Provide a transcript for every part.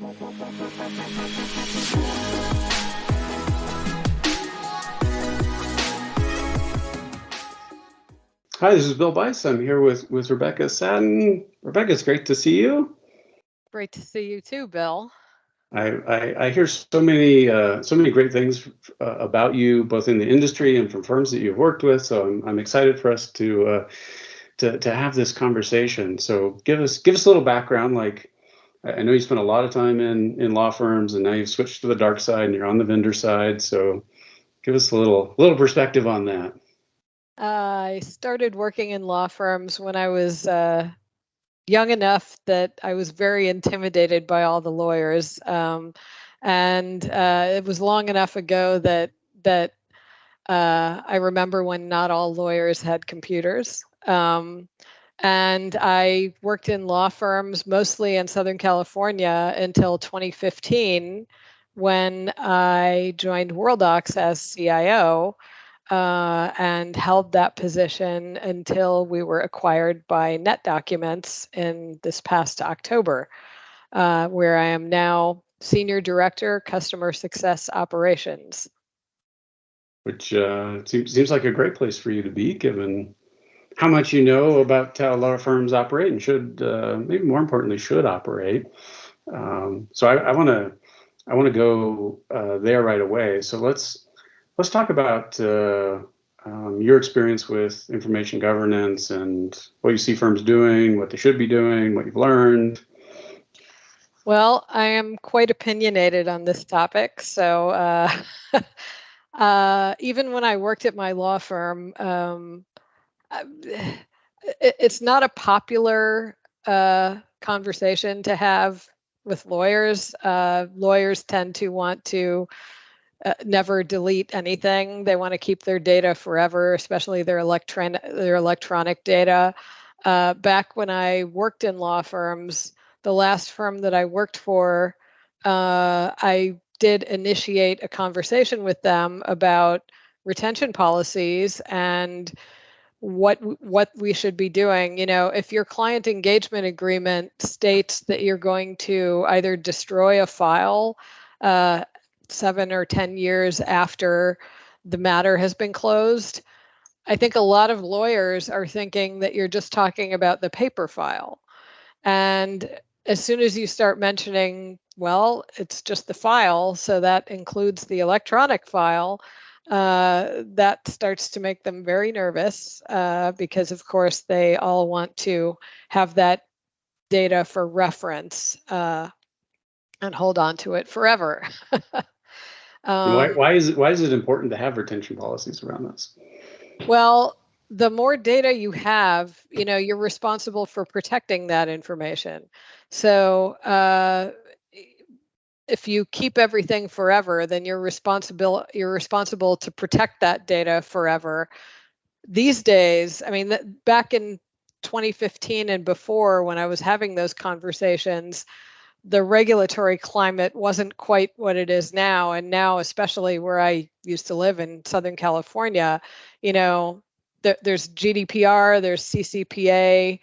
Hi, this is Bill Bice. I'm here with Rebecca Sattin. Rebecca, it's great to see you. Great to see you too, Bill. I hear so many great things about you, both in the industry and from firms that you've worked with. So I'm excited for us to have this conversation. So give us a little background. Like, I know you spent a lot of time in law firms, and now you've switched to the dark side and you're on the vendor side. So give us a little perspective on that. I started working in law firms when I was young enough that I was very intimidated by all the lawyers, and it was long enough ago that I remember when not all lawyers had computers. And I worked in law firms mostly in Southern California until 2015, when I joined Worldox as CIO. And held that position until we were acquired by NetDocuments in this past October, where I am now Senior Director, Customer Success Operations. Which seems like a great place for you to be, given how much you know about how law firms operate and should, maybe more importantly, should operate. So I want to go there right away. So let's talk about your experience with information governance and what you see firms doing, what they should be doing, what you've learned. Well, I am quite opinionated on this topic. So even when I worked at my law firm, it's not a popular conversation to have with lawyers. Lawyers tend to want to never delete anything. They want to keep their data forever, especially their electronic data. Back when I worked in law firms, the last firm that I worked for, I did initiate a conversation with them about retention policies and what we should be doing. You know, if your client engagement agreement states that you're going to either destroy a file 7 or 10 years after the matter has been closed, I think a lot of lawyers are thinking that you're just talking about the paper file. And as soon as you start mentioning, well, it's just the file, so that includes the electronic file, that starts to make them very nervous, because, of course, they all want to have that data for reference and hold on to it forever. Why is it important to have retention policies around this? Well, the more data you have, you know, you're responsible for protecting that information. So if you keep everything forever, then you're responsible to protect that data forever. These days, I mean, back in 2015 and before, when I was having those conversations, the regulatory climate wasn't quite what it is now. And now, especially where I used to live in Southern California, you know, there's GDPR, there's CCPA.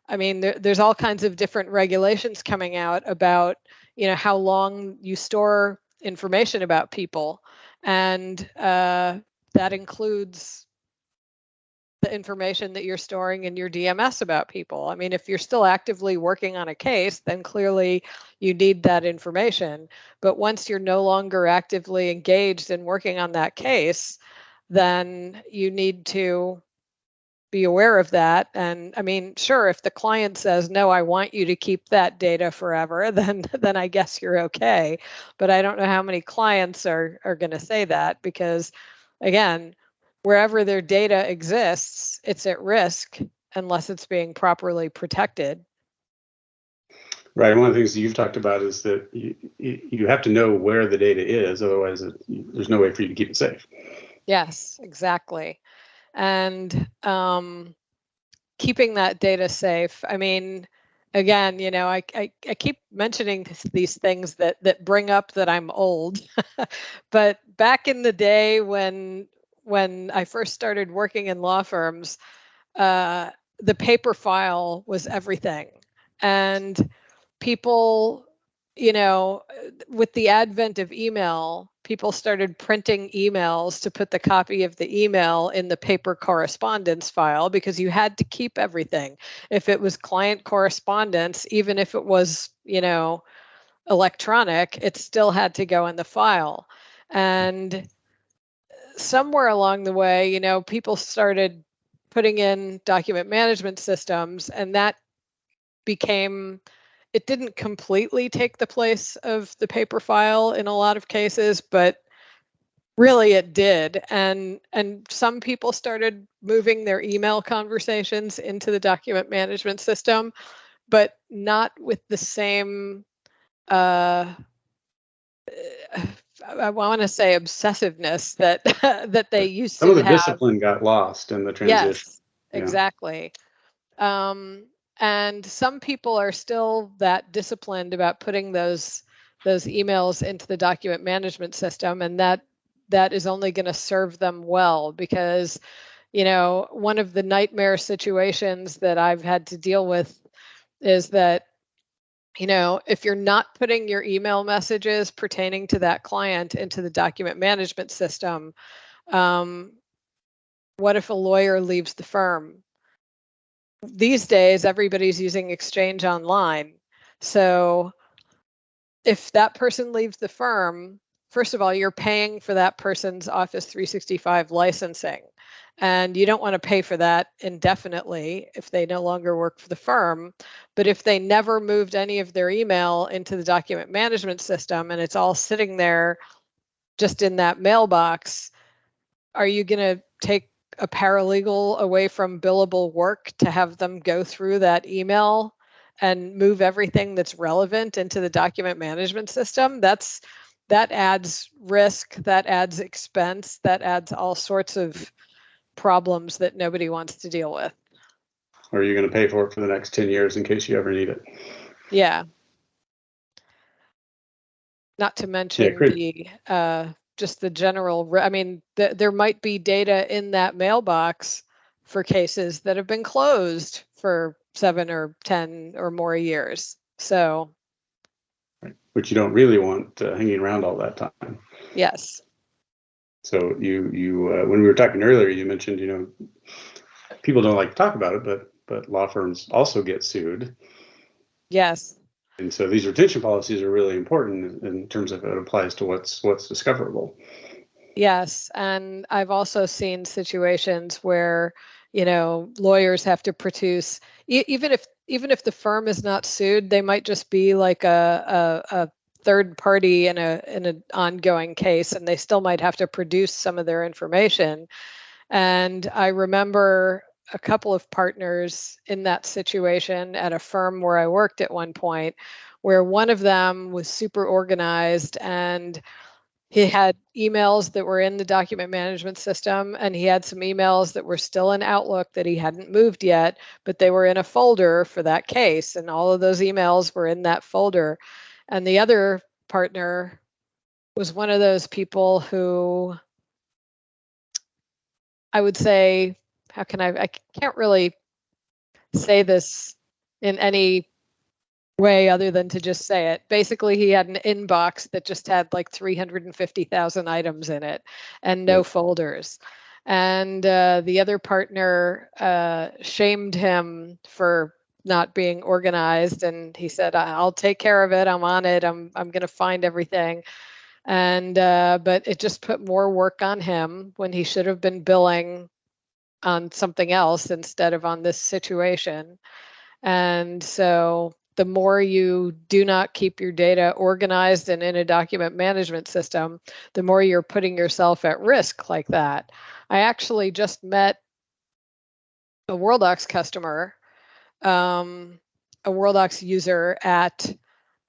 I mean, there's all kinds of different regulations coming out about, you know, how long you store information about people. And that includes the information that you're storing in your DMS about people. I mean, if you're still actively working on a case, then clearly you need that information. But once you're no longer actively engaged in working on that case, then you need to be aware of that. And I mean, sure, if the client says, no, I want you to keep that data forever, then I guess you're okay. But I don't know how many clients are going to say that, because, again, wherever their data exists, it's at risk unless it's being properly protected. Right. One of the things that you've talked about is that you have to know where the data is, otherwise there's no way for you to keep it safe. Yes, exactly. And keeping that data safe, I mean, again, you know, I keep mentioning these things that bring up that I'm old. But back in the day when I first started working in law firms, the paper file was everything. And people with the advent of email, people started printing emails to put the copy of the email in the paper correspondence file because you had to keep everything. If it was client correspondence, even if it was, electronic, it still had to go in the file. And somewhere along the way, people started putting in document management systems, and that became, it didn't completely take the place of the paper file in a lot of cases, but really it did. And some people started moving their email conversations into the document management system, but not with the same I want to say obsessiveness that that they used Some of to the have. discipline got lost in the transition. Yes, Yeah. exactly. And some people are still that disciplined about putting those emails into the document management system, and that is only going to serve them well because, one of the nightmare situations that I've had to deal with is that, if you're not putting your email messages pertaining to that client into the document management system, what if a lawyer leaves the firm? These days, everybody's using Exchange Online. So if that person leaves the firm, first of all, you're paying for that person's Office 365 licensing. And you don't want to pay for that indefinitely if they no longer work for the firm. But if they never moved any of their email into the document management system and it's all sitting there just in that mailbox, are you going to take a paralegal away from billable work to have them go through that email and move everything that's relevant into the document management system? That adds risk, that adds expense, that adds all sorts of problems that nobody wants to deal with. Or are you going to pay for it for the next 10 years in case you ever need it? Yeah. Not to mention the just the general, I mean, there might be data in that mailbox for cases that have been closed for 7 or 10 or more years. So, which you don't really want hanging around all that time. yes. So you when we were talking earlier, you mentioned, people don't like to talk about it, but law firms also get sued. Yes. And so these retention policies are really important in terms of it applies to what's discoverable. Yes, and I've also seen situations where, lawyers have to produce, even if the firm is not sued, they might just be like a third party in an ongoing case, and they still might have to produce some of their information. And I remember a couple of partners in that situation at a firm where I worked at one point, where one of them was super organized and he had emails that were in the document management system, and he had some emails that were still in Outlook that he hadn't moved yet, but they were in a folder for that case, and all of those emails were in that folder. And the other partner was one of those people who, I would say, I can't really say this in any way other than to just say it. Basically, he had an inbox that just had like 350,000 items in it and no folders. And the other partner shamed him for not being organized, and he said, "I'll take care of it. I'm on it. I'm going to find everything." And but it just put more work on him when he should have been billing on something else instead of on this situation. And so the more you do not keep your data organized and in a document management system, the more you're putting yourself at risk like that. I actually just met a Worldox customer, a Worldox user at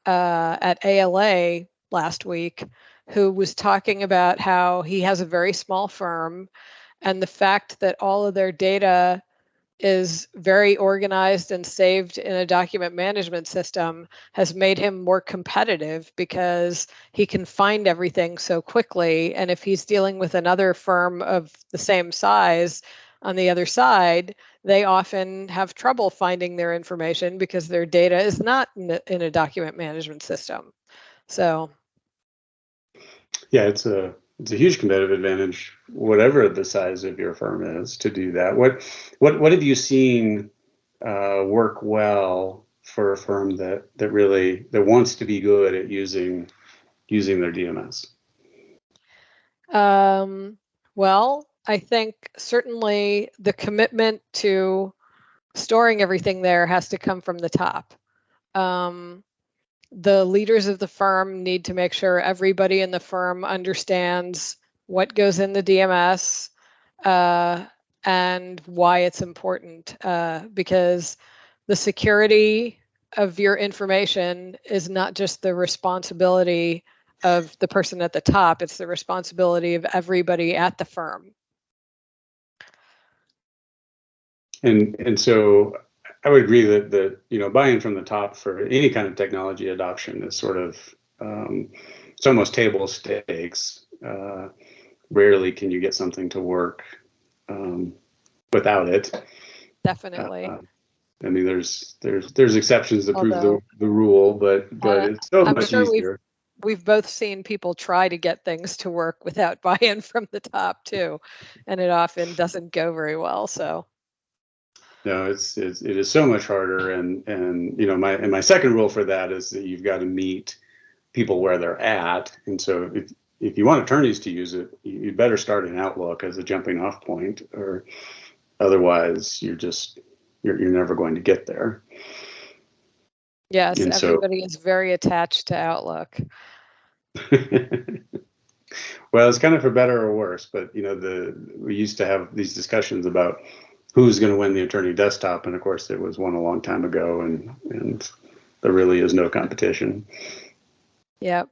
ALA last week, who was talking about how he has a very small firm, and the fact that all of their data is very organized and saved in a document management system has made him more competitive because he can find everything so quickly. And if he's dealing with another firm of the same size on the other side, they often have trouble finding their information because their data is not in a document management system. So yeah, it's a huge competitive advantage, whatever the size of your firm is, to do that. What have you seen work well for a firm that really wants to be good at using their DMS? Well, I think certainly the commitment to storing everything there has to come from the top. The leaders of the firm need to make sure everybody in the firm understands what goes in the DMS and why it's important, because the security of your information is not just the responsibility of the person at the top, it's the responsibility of everybody at the firm. And so I would agree that buy-in from the top for any kind of technology adoption is sort of it's almost table stakes. Rarely can you get something to work without it. Definitely. I mean, there's exceptions that prove the rule, but it's so I'm much sure easier. We've both seen people try to get things to work without buy-in from the top too, and it often doesn't go very well. So no, it is so much harder, and my second rule for that is that you've got to meet people where they're at, and so if you want attorneys to use it, you better start in Outlook as a jumping off point, or otherwise you're never going to get there. Yes, and everybody is very attached to Outlook. Well, it's kind of for better or worse, but we used to have these discussions about who's going to win the attorney desktop, and of course it was won a long time ago, and there really is no competition. Yep.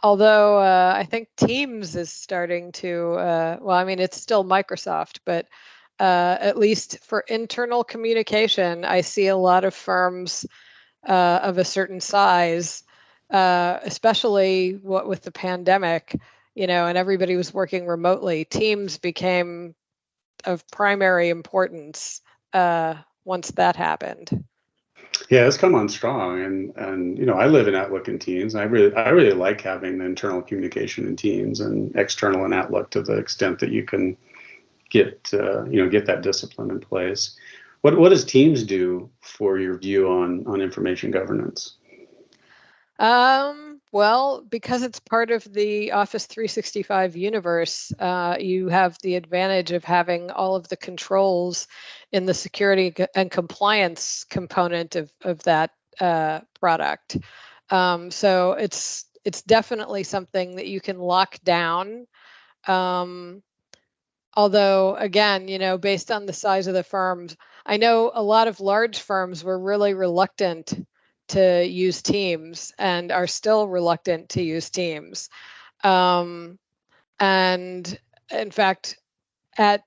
Although I think Teams is starting to, well, I mean, it's still Microsoft, but at least for internal communication, I see a lot of firms of a certain size, especially with the pandemic, and everybody was working remotely. Teams became of primary importance once that happened. Yeah, it's come on strong, and I live in Outlook and Teams. I really like having the internal communication in Teams and external in Outlook to the extent that you can get that discipline in place. What does Teams do for your view on information governance? Well, because it's part of the Office 365 universe, you have the advantage of having all of the controls in the security and compliance component of that product. So it's definitely something that you can lock down. Although, again, based on the size of the firms, I know a lot of large firms were really reluctant to use Teams and are still reluctant to use Teams. And in fact, at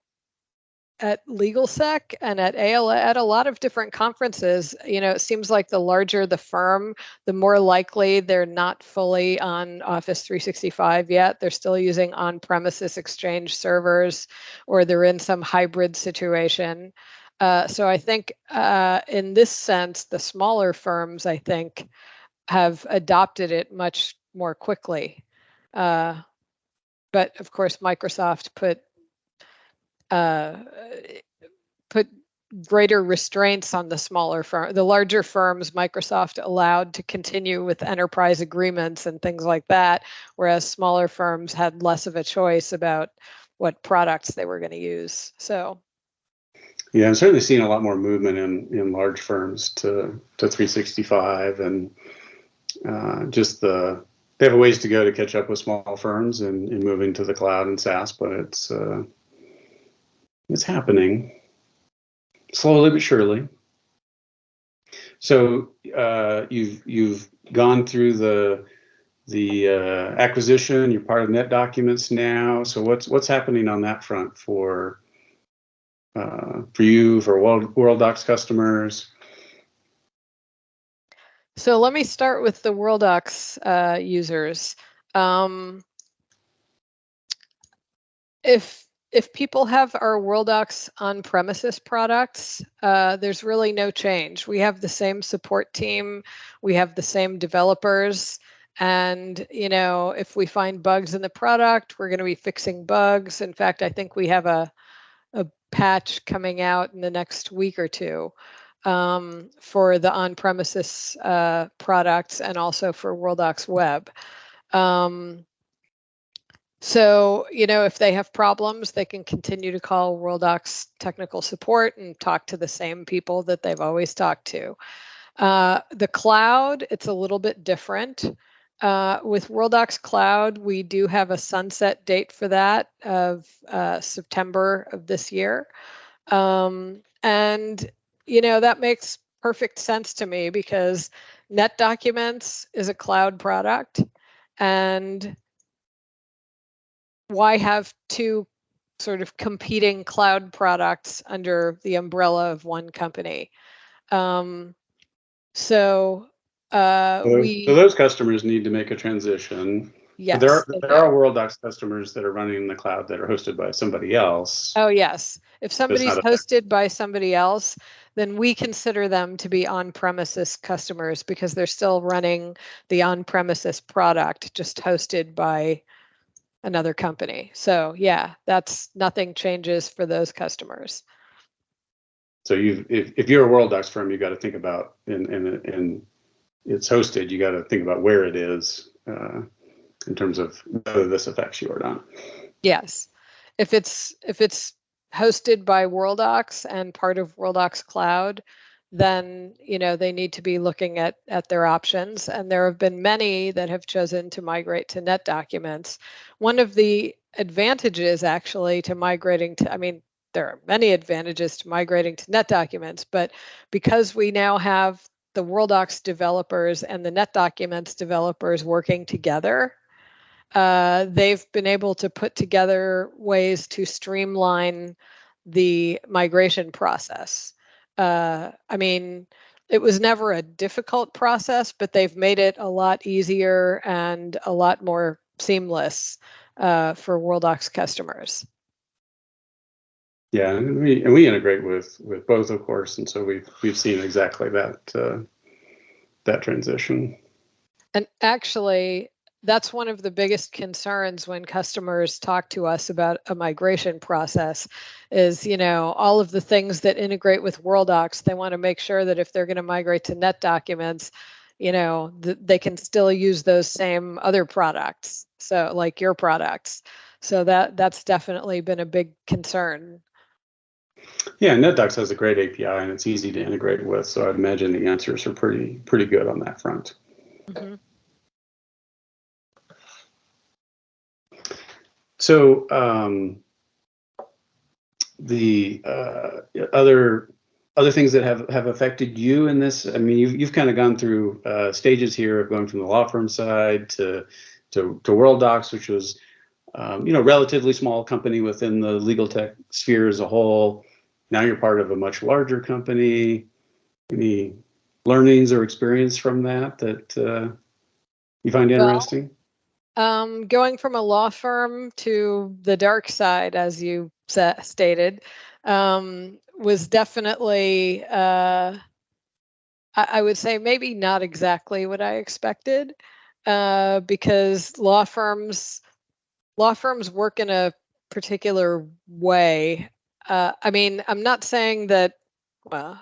LegalSec and at ALA, at a lot of different conferences, it seems like the larger the firm, the more likely they're not fully on Office 365 yet. They're still using on-premises Exchange servers, or they're in some hybrid situation. So I think in this sense, the smaller firms, I think, have adopted it much more quickly. But of course, Microsoft put greater restraints on the smaller firm. The larger firms, Microsoft allowed to continue with enterprise agreements and things like that, whereas smaller firms had less of a choice about what products they were going to use. So yeah, I'm certainly seeing a lot more movement in large firms to 365, and they have a ways to go to catch up with small firms and moving to the cloud and SaaS, but it's happening slowly but surely. So you've gone through the acquisition. You're part of NetDocuments now. So what's happening on that front for you, for Worldox customers? So let me start with the Worldox users. If if people have our Worldox on-premises products, there's really no change. We have the same support team, we have the same developers, and if we find bugs in the product, we're going to be fixing bugs. In fact, I think we have a patch coming out in the next week or two for the on-premises products and also for Worldox Web. So, if they have problems, they can continue to call Worldox technical support and talk to the same people that they've always talked to. The cloud, it's a little bit different. With Worldox Cloud, we do have a sunset date for that of September of this year. And, that makes perfect sense to me because NetDocuments is a cloud product. And why have two sort of competing cloud products under the umbrella of one company? So So those customers need to make a transition. But yes, there are Worldox customers that are running in the cloud that are hosted by somebody else. Oh, yes. If somebody's hosted by somebody else, then we consider them to be on-premises customers because they're still running the on-premises product, just hosted by another company. So yeah, that's nothing changes for those customers. So if you're a Worldox firm, you got to think about and it's hosted. You got to think about where it is in terms of whether this affects you or not. Yes, if it's hosted by Worldox and part of Worldox Cloud, then they need to be looking at their options. And there have been many that have chosen to migrate to NetDocuments. One of the advantages actually to migrating to, I mean, there are many advantages to migrating to NetDocuments, but because we now have the Worldox developers and the NetDocuments developers working together, they've been able to put together ways to streamline the migration process. I mean, it was never a difficult process, but they've made it a lot easier and a lot more seamless for Worldox customers. Yeah, and we integrate with both, of course, and so we've seen exactly that that transition. And actually, that's one of the biggest concerns when customers talk to us about a migration process is, all of the things that integrate with Worldox, they want to make sure that if they're going to migrate to NetDocuments, they can still use those same other products. So like your products. So that's definitely been a big concern. Yeah, NetDocs has a great API and it's easy to integrate with. So I'd imagine the answers are pretty good on that front. Mm-hmm. So the other things that have affected you in this, I mean, you've kind of gone through stages here of going from the law firm side to Worldox, which was relatively small company within the legal tech sphere as a whole. Now you're part of a much larger company. Any learnings or experience from that you find interesting? Going from a law firm to the dark side, as you stated, was definitely, I would say, maybe not exactly what I expected, because law firms work in a particular way. I mean, I'm not saying that. Well,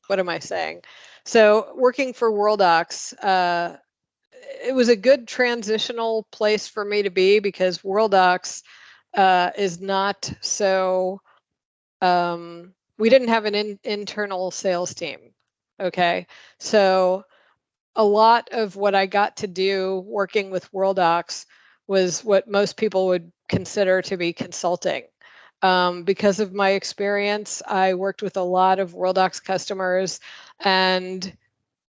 what am I saying? So, working for Worldox, it was a good transitional place for me to be because Worldox is not so. We didn't have an internal sales team. Okay, so a lot of what I got to do working with Worldox was what most people would consider to be consulting. Because of my experience, I worked with a lot of Worldox customers and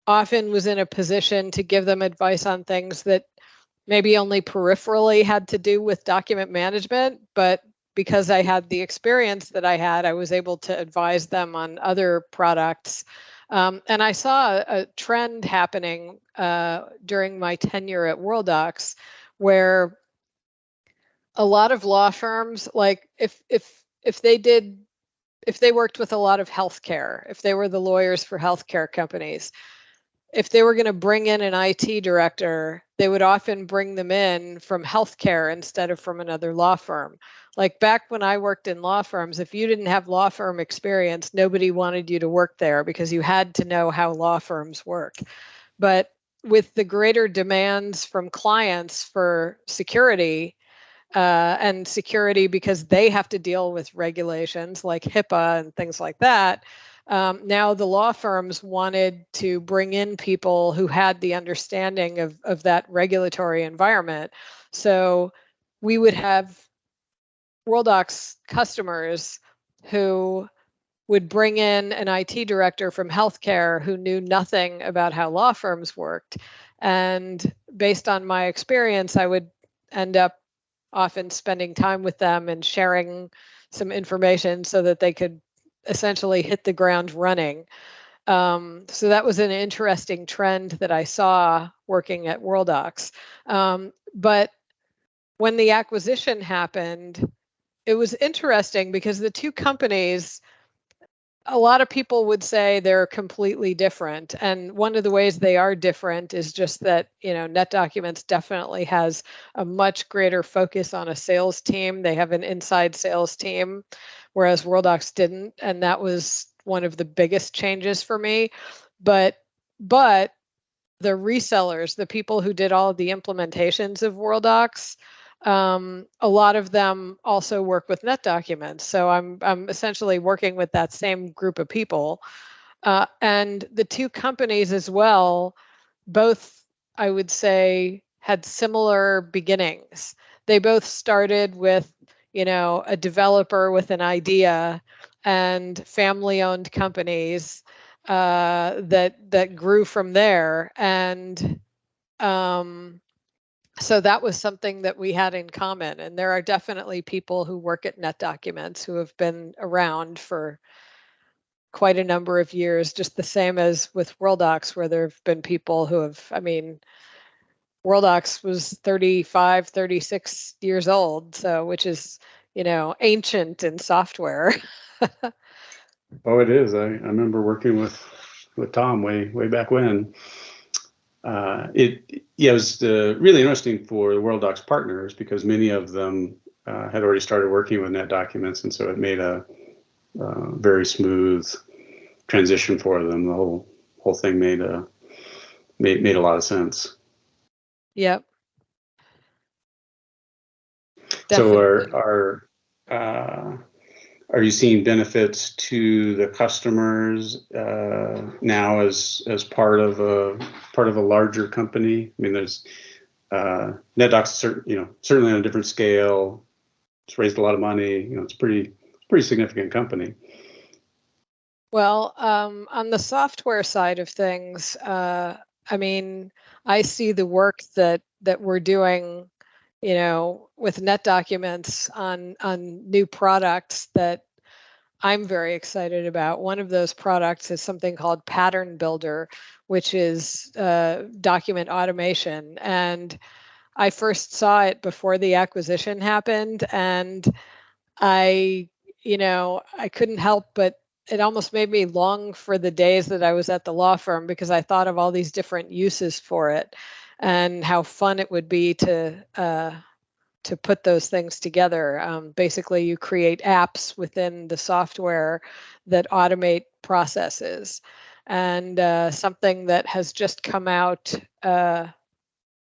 often was in a position to give them advice on things that maybe only peripherally had to do with document management, but because I had the experience that I had, I was able to advise them on other products. And I saw a trend happening during my tenure at Worldox where a lot of law firms, like if they worked with a lot of healthcare, if they were the lawyers for healthcare companies, if they were going to bring in an IT director, they would often bring them in from healthcare instead of from another law firm. Like back when I worked in law firms, if you didn't have law firm experience, nobody wanted you to work there because you had to know how law firms work. But with the greater demands from clients for security, and security because they have to deal with regulations like HIPAA and things like that. Now the law firms wanted to bring in people who had the understanding of that regulatory environment. So we would have Worldox customers who would bring in an IT director from healthcare who knew nothing about how law firms worked. And based on my experience, I would end up often spending time with them and sharing some information so that they could essentially hit the ground running. So that was an interesting trend that I saw working at Worldox. But when the acquisition happened, it was interesting because the two companies, a lot of people would say they're completely different. And one of the ways they are different is just that, NetDocuments definitely has a much greater focus on a sales team. They have an inside sales team, whereas Worldox didn't. And that was one of the biggest changes for me. But the resellers, the people who did all of the implementations of Worldox, a lot of them also work with NetDocuments. So I'm essentially working with that same group of people. And the two companies as well, both, I would say, had similar beginnings. They both started with, a developer with an idea and family-owned companies that grew from there. And so that was something that we had in common. And there are definitely people who work at NetDocuments who have been around for quite a number of years, just the same as with Worldox, where there have been people who have, Worldox was 35, 36 years old, so which is, ancient in software. Oh, it is. I remember working with Tom way back when. It was really interesting for the Worldox partners because many of them had already started working with NetDocuments, and so it made a very smooth transition for them. The whole thing made a lot of sense. Yep. So Definitely. are you seeing benefits to the customers now as part of a larger company? I mean, there's NetDoc's certainly on a different scale. It's raised a lot of money. It's pretty significant company. Well, on the software side of things, I see the work that we're doing, with NetDocuments on new products that I'm very excited about. One of those products is something called Pattern Builder, which is document automation. And I first saw it before the acquisition happened, and I, I couldn't help but it almost made me long for the days that I was at the law firm because I thought of all these different uses for it and how fun it would be to put those things together. Basically, you create apps within the software that automate processes. And something that has just come out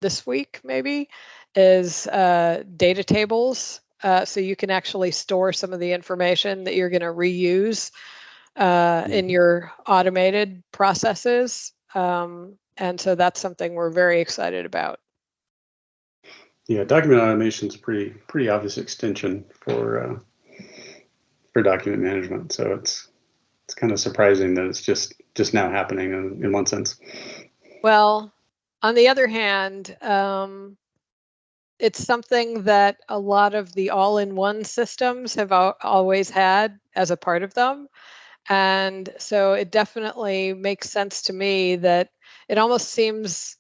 this week, maybe, is data tables. So you can actually store some of the information that you're going to reuse in your automated processes. And so that's something we're very excited about. Yeah, document automation is pretty obvious extension for document management. So it's kind of surprising that it's just now happening in one sense. Well, on the other hand, it's something that a lot of the all-in-one systems have always had as a part of them. And so it definitely makes sense to me that it almost seems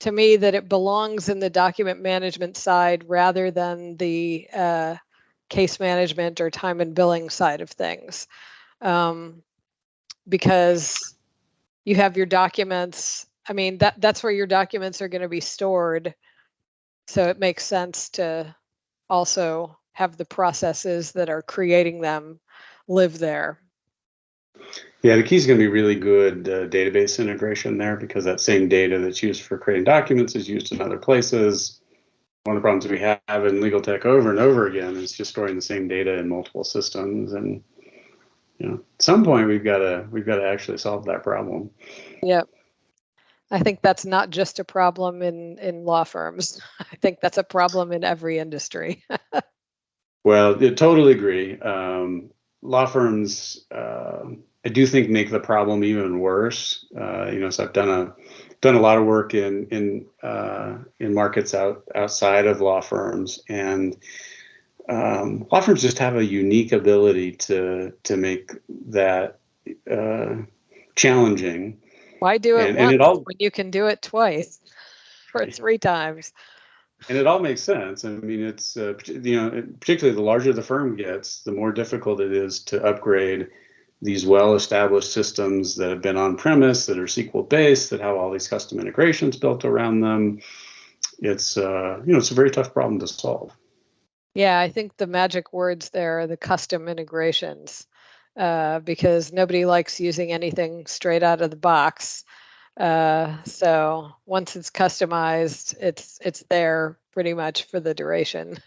to me that it belongs in the document management side rather than the case management or time and billing side of things, because you have your documents. I mean, that's where your documents are going to be stored. So it makes sense to also have the processes that are creating them live there. Yeah, the key is going to be really good database integration there, because that same data that's used for creating documents is used in other places. One of the problems we have in legal tech over and over again is just storing the same data in multiple systems, and at some point we've got to actually solve that problem. Yep. I think that's not just a problem in law firms. I think that's a problem in every industry. Well, I totally agree. Law firms, I do think, make the problem even worse. So I've done a lot of work in markets outside of law firms, and law firms just have a unique ability to make that challenging. Why do it and once it all when you can do it twice or 3 times? And it all makes sense. I mean, it's particularly the larger the firm gets, the more difficult it is to upgrade these well-established systems that have been on-premise, that are SQL-based, that have all these custom integrations built around them. It's it's a very tough problem to solve. Yeah, I think the magic words there are the custom integrations, because nobody likes using anything straight out of the box. So once it's customized, it's there pretty much for the duration.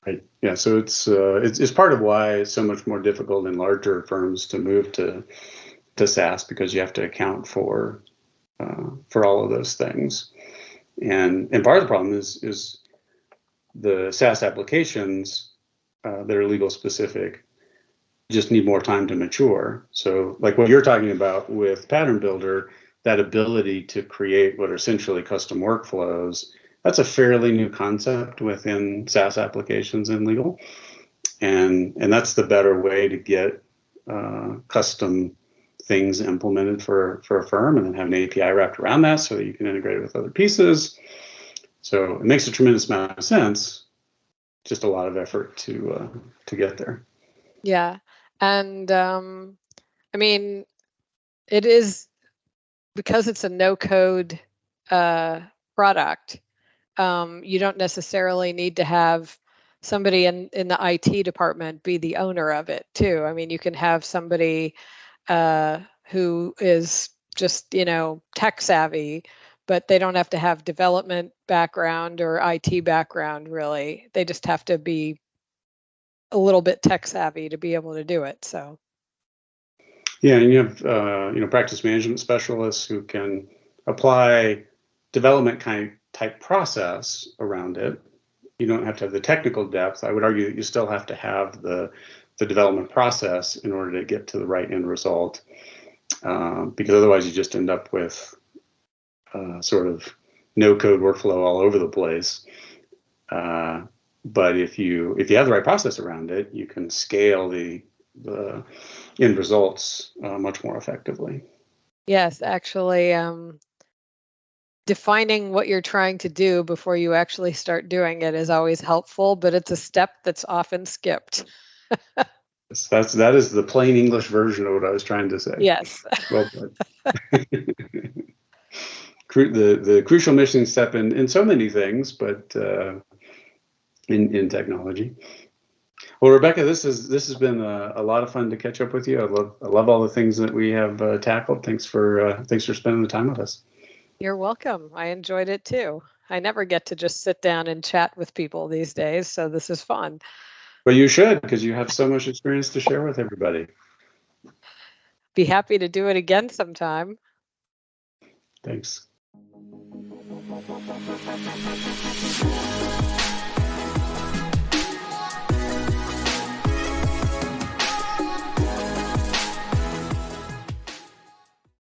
Right. Yeah. So it's part of why it's so much more difficult in larger firms to move to SaaS, because you have to account for all of those things. And part of the problem is the SaaS applications that are legal specific just need more time to mature. So like what you're talking about with Pattern Builder, that ability to create what are essentially custom workflows, that's a fairly new concept within SaaS applications in legal. And that's the better way to get custom things implemented for a firm, and then have an API wrapped around that so that you can integrate it with other pieces. So it makes a tremendous amount of sense, just a lot of effort to get there. Yeah. And I mean, it is, because it's a no code product, you don't necessarily need to have somebody in the IT department be the owner of it too. I mean, you can have somebody who is just, tech savvy, but they don't have to have development background or IT background, really. They just have to be a little bit tech savvy to be able to do it. So yeah, and you have practice management specialists who can apply development type process around it. You don't have to have the technical depth. I would argue that you still have to have the development process in order to get to the right end result, because otherwise you just end up with sort of no code workflow all over the place. But if you have the right process around it, you can scale the end results much more effectively. yes, actually, defining what you're trying to do before you actually start doing it is always helpful, but it's a step that's often skipped. That is the plain English version of what I was trying to say. Yes. Well put. The crucial missing step in so many things, but in technology. Well, Rebecca, this has been a lot of fun to catch up with you. I love all the things that we have tackled. Thanks for spending the time with us. You're welcome. I enjoyed it too. I never get to just sit down and chat with people these days, so this is fun. Well, you should, because you have so much experience to share with everybody. Be happy to do it again sometime. Thanks.